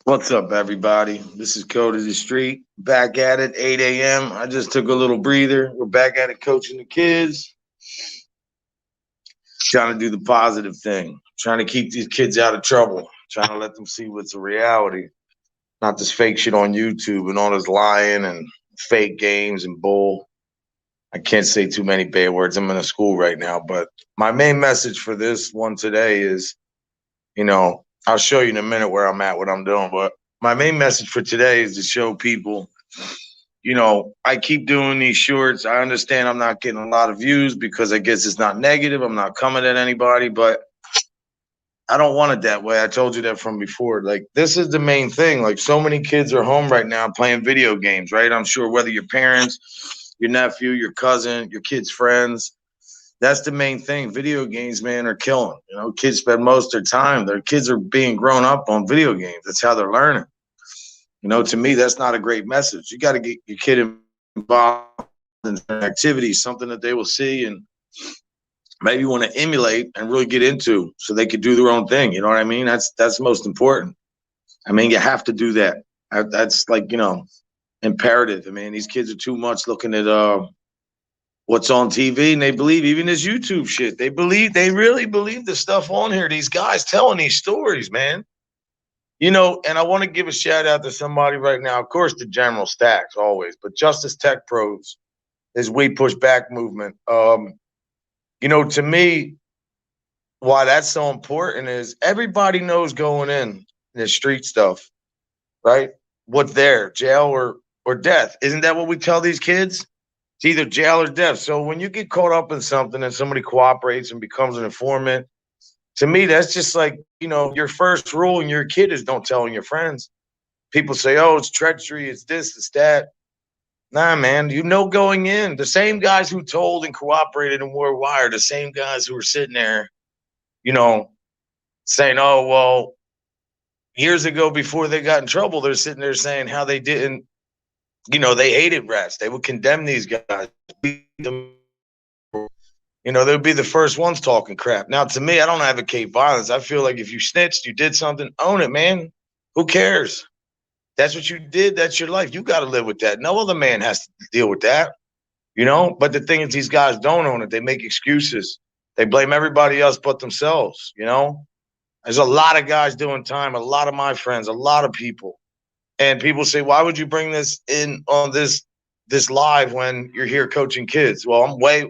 What's up, everybody? This is Code of the Street. Back at it, 8 a.m. I just took a little breather. We're back at it coaching the kids, trying to do the positive thing, trying to keep these kids out of trouble, trying to let them see what's a reality, not this fake shit on YouTube and all this lying and fake games and bull. I can't say too many bad words. I'm in a school right now, but my main message for this one today is, I'll show you in a minute where I'm at, what I'm doing, but my main message for today is to show people, I keep doing these shorts. I understand I'm not getting a lot of views because I guess it's not negative. I'm not coming at anybody, but I don't want it that way. I told you that from before. Like, this is the main thing. Like, so many kids are home right now playing video games, right? I'm sure whether your parents, your nephew, your cousin, your kids' friends, that's the main thing. Video games, man, are killing. Kids spend most of their time. Their kids are being grown up on video games. That's how they're learning. To me, that's not a great message. You got to get your kid involved in activities, something that they will see and maybe want to emulate and really get into so they could do their own thing. You know what I mean? That's most important. I mean, you have to do that. That's like, imperative. I mean, these kids are too much looking at what's on TV, and they believe even this YouTube shit. They really believe the stuff on here. These guys telling these stories, man. And I want to give a shout out to somebody right now. Of course, the General Stacks always, but Justice Tech Pros is We Push Back movement. To me, why that's so important is everybody knows going in the street stuff, right? What's there, jail or death? Isn't that what we tell these kids? It's either jail or death. So when you get caught up in something and somebody cooperates and becomes an informant, to me, that's just like, your first rule and your kid is don't tell your friends. People say, oh, it's treachery, it's this, it's that. Nah, man, going in, the same guys who told and cooperated and wore wire, the same guys who were sitting there, saying, oh, well, years ago before they got in trouble, they're sitting there saying how they didn't, they hated rats. They would condemn these guys. They'll be the first ones talking crap. Now, to me, I don't advocate violence. I feel like if you snitched, you did something, own it, man. Who cares? That's what you did. That's your life. You got to live with that. No other man has to deal with that, But the thing is, these guys don't own it. They make excuses. They blame everybody else but themselves, There's a lot of guys doing time, a lot of my friends, a lot of people. And people say, why would you bring this in on this live when you're here coaching kids? Well, I'm way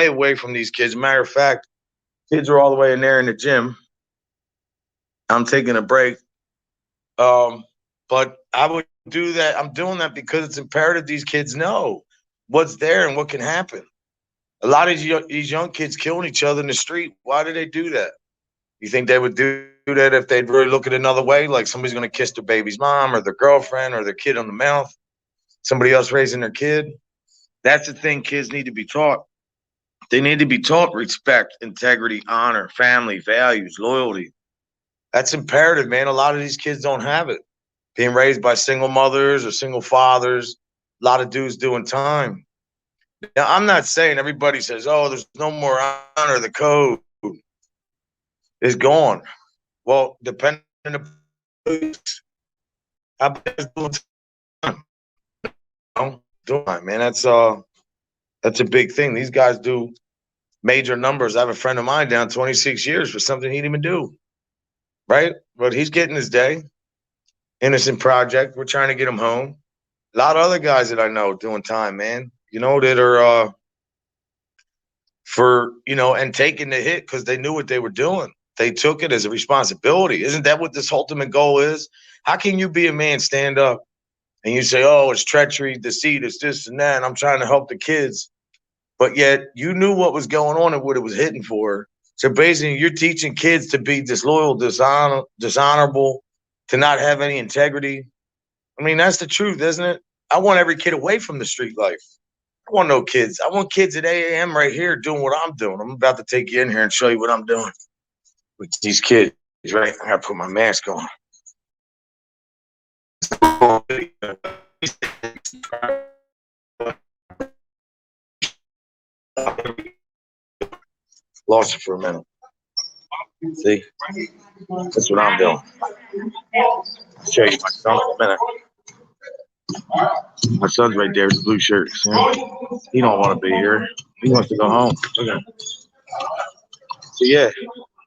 away from these kids. Matter of fact, kids are all the way in there in the gym. I'm taking a break. But I would do that. I'm doing that because it's imperative these kids know what's there and what can happen. A lot of these young kids killing each other in the street. Why do they do that? You think they would do that if they'd really look at another way? Like somebody's going to kiss their baby's mom or their girlfriend or their kid on the mouth, somebody else raising their kid. That's the thing kids need to be taught. They need to be taught respect, integrity, honor, family, values, loyalty. That's imperative, man. A lot of these kids don't have it. Being raised by single mothers or single fathers, a lot of dudes doing time. Now, I'm not saying everybody says, oh, there's no more honor. The code is gone. Well, depending on the police, how bad doing time? Doing time, man. That's a big thing. These guys do major numbers. I have a friend of mine down 26 years for something he didn't even do. Right? But he's getting his day. Innocent project. We're trying to get him home. A lot of other guys that I know doing time, man. That are and taking the hit because they knew what they were doing. They took it as a responsibility. Isn't that what this ultimate goal is? How can you be a man, stand up, and you say, oh, it's treachery, deceit, it's this and that, and I'm trying to help the kids. But yet you knew what was going on and what it was hitting for. So basically you're teaching kids to be disloyal, dishonorable, to not have any integrity. I mean, that's the truth, isn't it? I want every kid away from the street life. I want no kids. I want kids at 8 a.m. right here doing what I'm doing. I'm about to take you in here and show you what I'm doing with these kids, right? I got to put my mask on. Lost it for a minute. See? That's what I'm doing. I'll show you my son in a minute. My son's right there with the blue shirt. See? He don't want to be here. He wants to go home. Look at him. So yeah,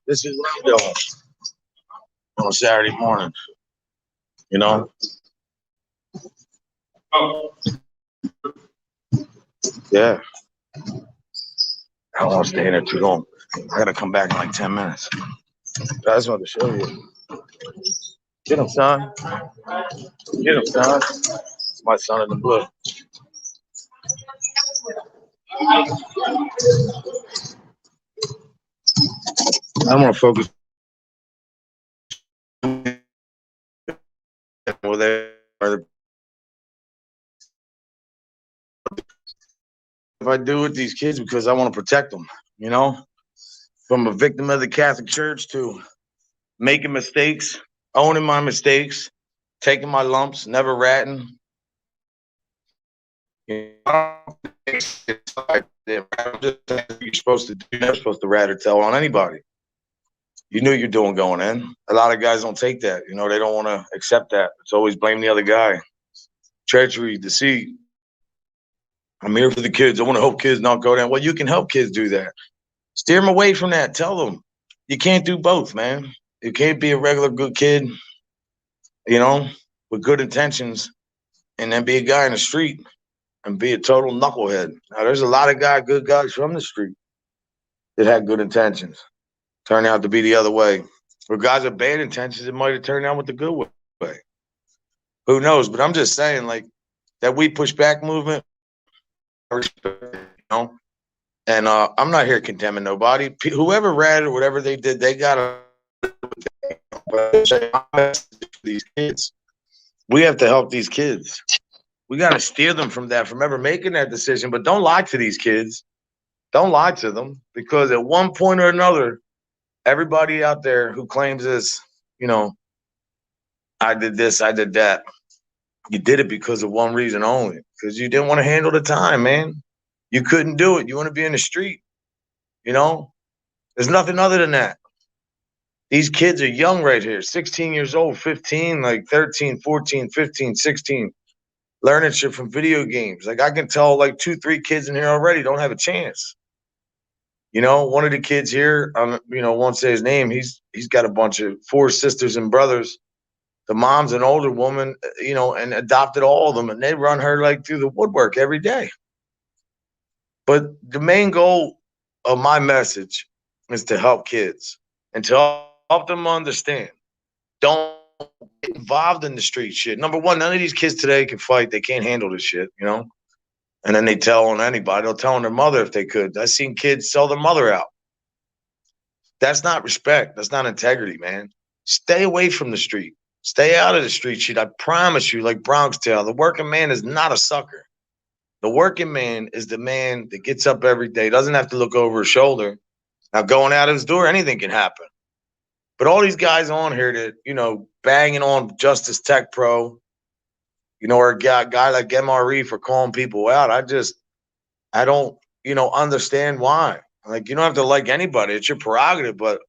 this is what I'm doing on a Saturday morning. You know? Yeah. I don't want to stay in there too long. I gotta come back in like 10 minutes. I just wanted to show you. Get him, son. Get him, son. It's my son in the blue. I want to focus over there. If I do with these kids because I want to protect them, you know, from a victim of the Catholic Church to making mistakes, owning my mistakes, taking my lumps, never ratting. You know, you're supposed to do. You're never supposed to rat or tell on anybody. You knew you're doing going in. A lot of guys don't take that. You know, they don't want to accept that. It's always blame the other guy. Treachery, deceit. I'm here for the kids. I want to help kids not go down. Well, you can help kids do that. Steer them away from that. Tell them you can't do both, man. You can't be a regular good kid, you know, with good intentions, and then be a guy in the street and be a total knucklehead. Now, there's a lot of good guys from the street that had good intentions. Turn out to be the other way. For guys with bad intentions, it might have turned out with the good way. Who knows? But I'm just saying, like, that we push back movement, you know, and I'm not here condemning nobody. Whoever read or whatever they did, they got to these kids. We have to help these kids. We got to steer them from that, from ever making that decision. But don't lie to these kids. Don't lie to them, because at one point or another, everybody out there who claims this, you know, I did this, I did that. You did it because of one reason only, because you didn't want to handle the time, man. You couldn't do it. You want to be in the street, you know? There's nothing other than that. These kids are young right here, 16 years old, 15, like 13, 14, 15, 16, learning shit from video games. Like, I can tell like 2, 3 kids in here already don't have a chance. You know, one of the kids here, you know, won't say his name. He's got a bunch of 4 sisters and brothers. The mom's an older woman, you know, and adopted all of them, and they run her like through the woodwork every day. But the main goal of my message is to help kids and to help them understand. Don't get involved in the street shit. Number one, none of these kids today can fight. They can't handle this shit, you know? And then they tell on anybody. They'll tell on their mother if they could. I've seen kids sell their mother out. That's not respect. That's not integrity, man. Stay away from the street. Stay out of the street shit. I promise you, like Bronx Tale, the working man is not a sucker. The working man is the man that gets up every day, doesn't have to look over his shoulder. Now, going out of his door, anything can happen. But all these guys on here that, you know, banging on Justice Tech Pro, you know, or a guy like MRE for calling people out, I don't, you know, understand why. Like, you don't have to like anybody. It's your prerogative. But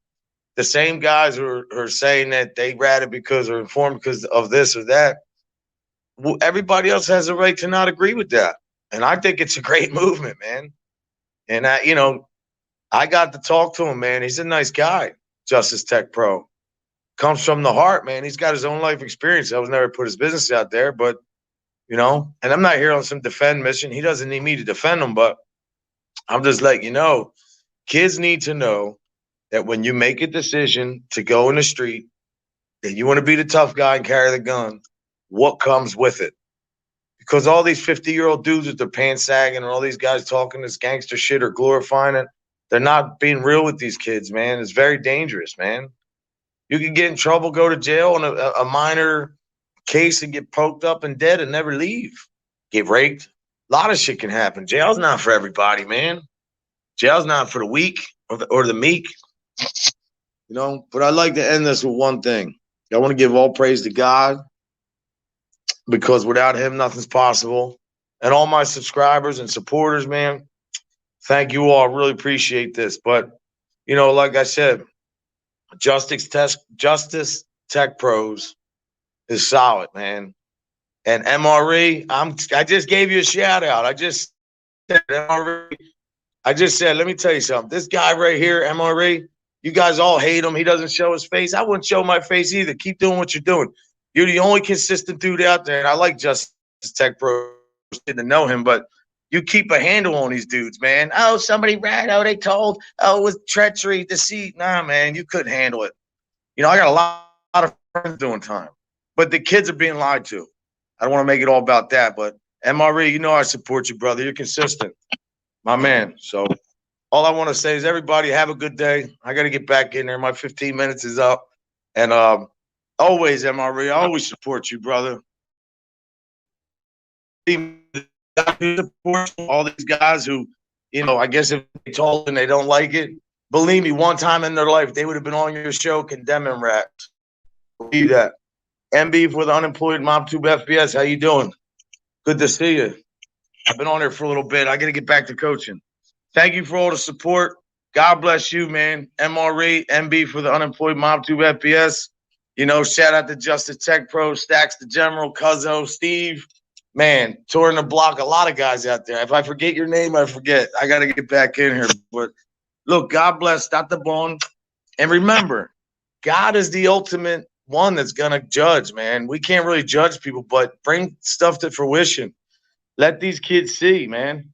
the same guys who are saying that they ratted because or informed because of this or that, well, everybody else has a right to not agree with that. And I think it's a great movement, man. And you know, I got to talk to him, man. He's a nice guy, Justice Tech Pro. Comes from the heart, man. He's got his own life experience. I was never put his business out there, but, you know, and I'm not here on some defend mission. He doesn't need me to defend him, but I'm just letting you know, kids need to know that when you make a decision to go in the street, that you want to be the tough guy and carry the gun, what comes with it? Because all these 50-year-old dudes with their pants sagging and all these guys talking this gangster shit or glorifying it, they're not being real with these kids, man. It's very dangerous, man. You can get in trouble, go to jail on a minor case and get poked up and dead and never leave. Get raped. A lot of shit can happen. Jail's not for everybody, man. Jail's not for the weak or the meek. You know, but I'd like to end this with one thing. I want to give all praise to God, because without him, nothing's possible. And all my subscribers and supporters, man, thank you all. I really appreciate this. But, you know, like I said, Justice Tech Pros is solid, man. And MRE, I just gave you a shout out. I just said MRE. I just said, let me tell you something. This guy right here, MRE, you guys all hate him. He doesn't show his face. I wouldn't show my face either. Keep doing what you're doing. You're the only consistent dude out there. And I like Justice Tech Pro to know him, but you keep a handle on these dudes, man. Oh, somebody ran. Oh, they told. Oh, it was treachery, deceit. Nah, man, you couldn't handle it. You know, I got a lot of friends doing time, but the kids are being lied to. I don't want to make it all about that, but MRE, you know I support you, brother. You're consistent, my man. So all I want to say is everybody have a good day. I got to get back in there. My 15 minutes is up. And always, MRE, I always support you, brother. All these guys who, you know, I guess if they told and they don't like it, believe me, one time in their life, they would have been on your show condemning rats. Believe that. MB for the unemployed Mob Tube FBS. How you doing? Good to see you. I've been on there for a little bit. I got to get back to coaching. Thank you for all the support. God bless you, man. MRE, MB for the unemployed Mob Tube FBS. You know, shout out to Justice Tech Pro, Stacks the General, Cuzzo, Steve. Man, touring the block, a lot of guys out there. If I forget your name, I forget. I got to get back in here. But look, God bless Dr. Bone. And remember, God is the ultimate one that's going to judge, man. We can't really judge people, but bring stuff to fruition. Let these kids see, man.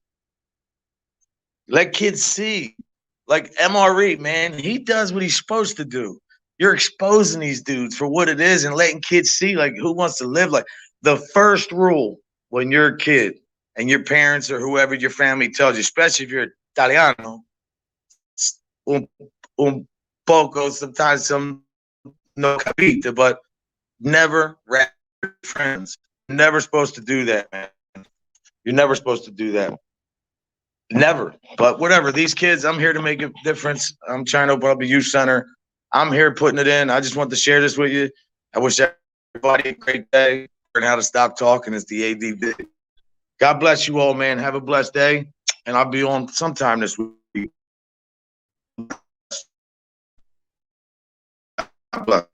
Let kids see. Like MRE, man, he does what he's supposed to do. You're exposing these dudes for what it is and letting kids see, like, who wants to live like. The first rule when you're a kid and your parents or whoever your family tells you, especially if you're Italiano, un poco, sometimes some no capita, but never rat friends. You're never supposed to do that, man. You're never supposed to do that. Never. But whatever. These kids, I'm here to make a difference. I'm trying to open up a youth center. I'm here putting it in. I just want to share this with you. I wish everybody a great day. Learn how to stop talking. It's the ADD. God bless you all, man. Have a blessed day. And I'll be on sometime this week. God bless.